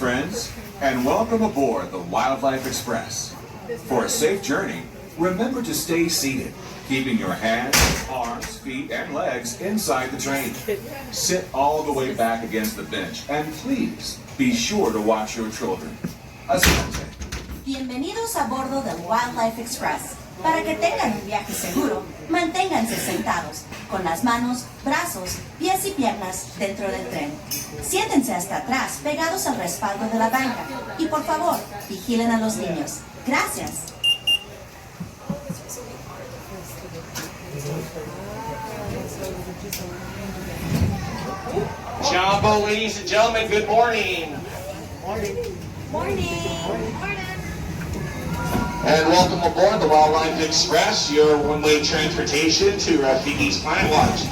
friends, and welcome aboard the Wildlife Express. For a safe journey, remember to stay seated, keeping your hands, arms, feet, and legs inside the train. Sit all the way back against the bench, and please be sure to watch your children. Asante. Bienvenidos a bordo del Wildlife Express. Para que tengan un viaje seguro, manténganse sentados, con las manos, brazos, pies y piernas dentro del tren. Siéntense hasta atrás, pegados al respaldo de la banca. Y por favor, vigilen a los niños. Gracias. Jumbo, ladies and gentlemen, good morning. Morning. Morning. And welcome aboard the Wildlife Express, your one-way transportation to Rafiki's Planet Watch.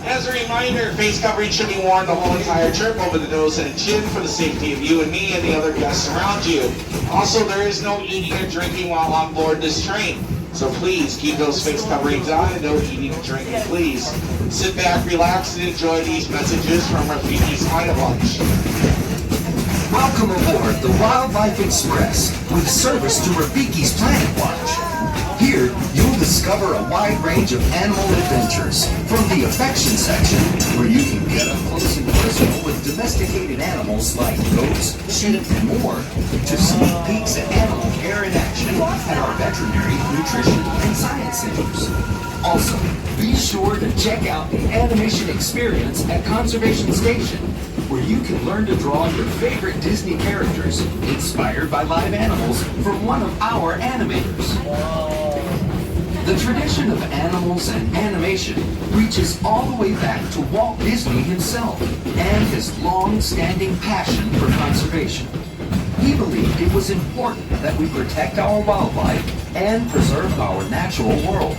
As a reminder, face covering should be worn the whole entire trip over the nose and chin for the safety of you and me and the other guests around you. Also, there is no eating or drinking while on board this train. So please keep those face coverings on and no eating or drinking, please. Sit back, relax, and enjoy these messages from Rafiki's Planet Watch. Welcome aboard the Wildlife Express with service to Rafiki's Planet Watch. Here, you'll discover a wide range of animal adventures, from the affection section, where you can get up close and personal with domesticated animals like goats, sheep, and more, to sneak peeks at animal care in action at our veterinary, nutrition, and science centers. Also, be sure to check out the animation experience at Conservation Station, where you can learn to draw your favorite Disney characters inspired by live animals from one of our animators. The tradition of animals and animation reaches all the way back to Walt Disney himself and his long-standing passion for conservation. He believed it was important that we protect our wildlife and preserve our natural world.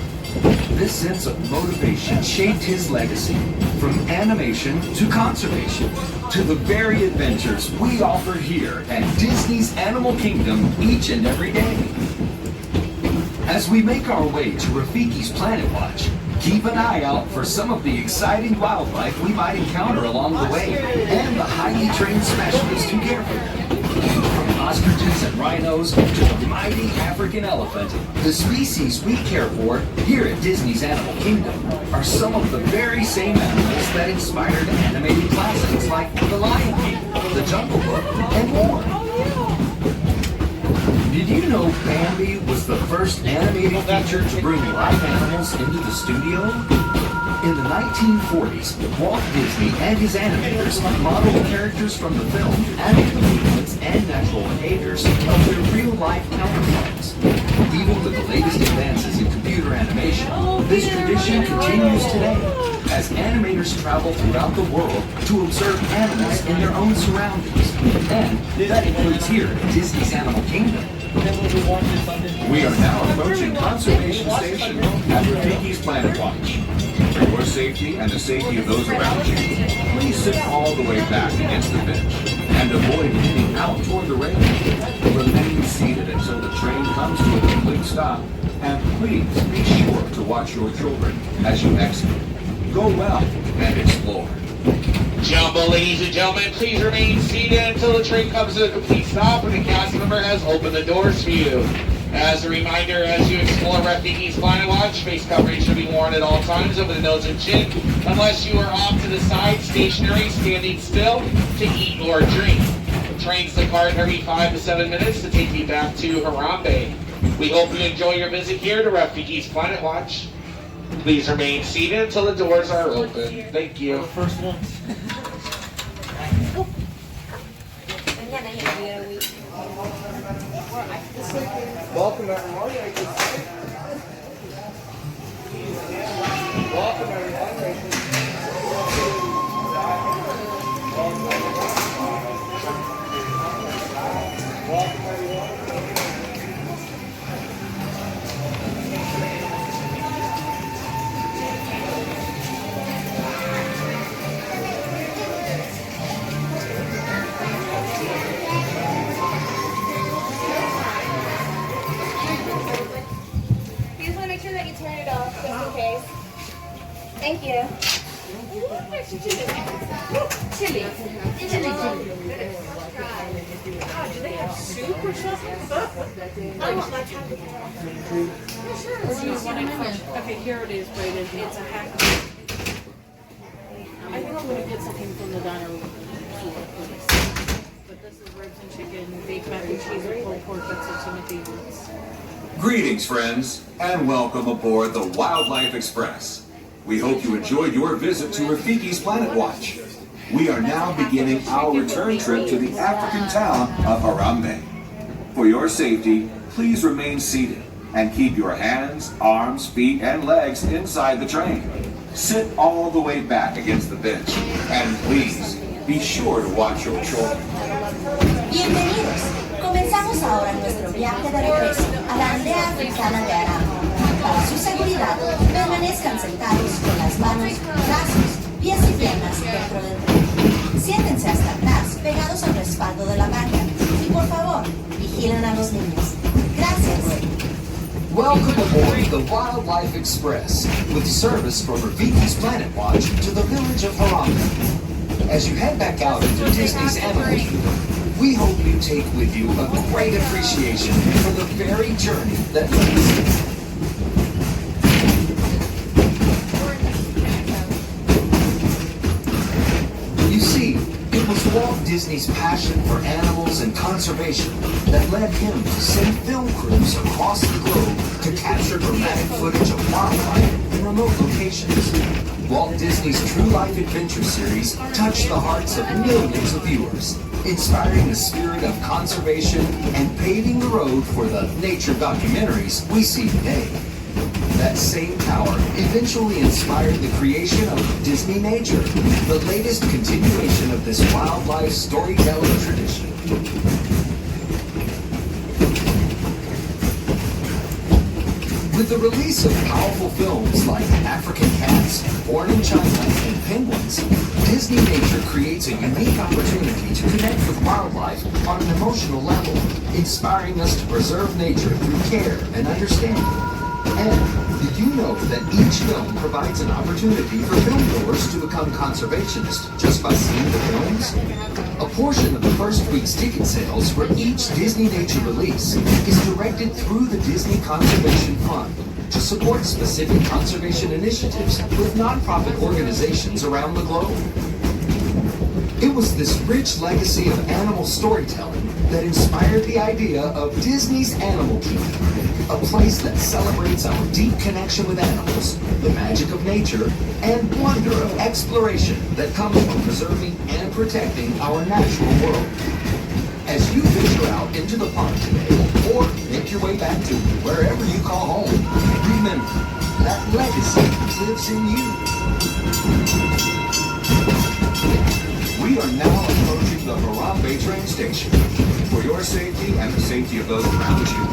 This sense of motivation shaped his legacy, from animation to conservation, to the very adventures we offer here at Disney's Animal Kingdom each and every day. As we make our way to Rafiki's Planet Watch, keep an eye out for some of the exciting wildlife we might encounter along the way, and the highly trained specialists who care for them. From ostriches and rhinos to the mighty African elephant, the species we care for here at Disney's Animal Kingdom are some of the very same animals that inspired animated classics like The Lion King, The Jungle Book, and more. Did you know Bambi was the first animated feature to bring live animals into the studio? In the 1940s, Walt Disney and his animators modeled characters from the film after the movements and natural behaviors of their real-life counterparts. Even with the latest advances in computer animation, this tradition continues today, as animators travel throughout the world to observe animals in their own surroundings. And that includes here at Disney's Animal Kingdom. We are now approaching Conservation Station at Rafiki's Planet Watch. For your safety and the safety of those around you, please sit all the way back against the bench and avoid leaning out toward the railing. Remain seated until the train comes to a complete stop, and please be sure to watch your children as you exit. Go well and explore. Jumbo, ladies and gentlemen, please remain seated until the train comes to a complete stop and the cast member has opened the doors for you. As a reminder, as you explore Rafiki's Planet Watch, face covering should be worn at all times over the nose and chin, unless you are off to the side, stationary, standing still, to eat or drink. Trains depart every 5 to 7 minutes to take you back to Harambe. We hope you enjoy your visit here to Rafiki's Planet Watch. Please remain seated until the doors are open. Thank you. First one. Welcome everyone. Welcome everyone. Thank you. Chili. soup or something? Okay, here it is, Brayden. It's a hack. I think I'm gonna get something from the diner floor, please. But this is ribs and chicken, baked mac and cheese, and pulled pork. That's some of my favorites. Greetings, friends, and welcome aboard the Wildlife Express. We hope you enjoyed your visit to Rafiki's Planet Watch. We are now beginning our return trip to the African town of Harambe. For your safety, please remain seated and keep your hands, arms, feet, and legs inside the train. Sit all the way back against the bench, and please be sure to watch your children. Bienvenidos. Comenzamos ahora nuestro viaje de regreso a la aldea africana de Aramo. Para su seguridad, permanezcan sentados con las manos, brazos, pies y piernas dentro del tren. Siéntense hasta atrás, pegados al respaldo de la banca. Y por favor, vigilen a los niños. Gracias. Welcome aboard the Wildlife Express, with service from Rafiki's Planet Watch to the village of Harambe. As you head back out into Disney's Animal Kingdom, we hope you take with you a great appreciation for the very journey that leads. You see, it was Walt Disney's passion for animals and conservation that led him to send film crews across the globe to capture dramatic footage of wildlife in remote locations. Walt Disney's True Life Adventure series touched the hearts of millions of viewers, inspiring the spirit of conservation and paving the road for the nature documentaries we see today. That same power eventually inspired the creation of Disney Nature, the latest continuation of this wildlife storytelling tradition. With the release of powerful films like African Cats, Born in China, and Penguins, Disney Nature creates a unique opportunity to connect with wildlife on an emotional level, inspiring us to preserve nature through care and understanding. And did you know that each film provides an opportunity for filmgoers to become conservationists just by seeing the films? A portion of the first week's ticket sales for each Disney Nature release is directed through the Disney Conservation Fund to support specific conservation initiatives with nonprofit organizations around the globe. It was this rich legacy of animal storytelling that inspired the idea of Disney's Animal Kingdom, a place that celebrates our deep connection with animals, the magic of nature, and wonder of exploration that comes from preserving and protecting our natural world. As you venture out into the park today, or make your way back to wherever you call home, remember that legacy lives in you. We are now approaching the Harambe train station. For your safety and the safety of those around you,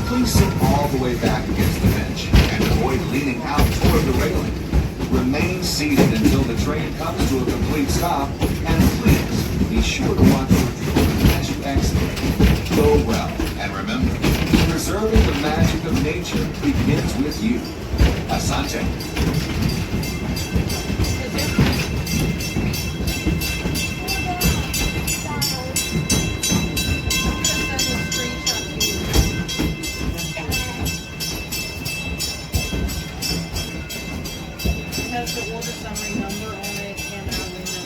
please sit all the way back against the bench and avoid leaning out toward the railing. Remain seated until the train comes to a complete stop, and please be sure to watch your children as you exit. Go well, and remember, preserving the magic of nature begins with you. Asante. Has the order summary number on it and our window.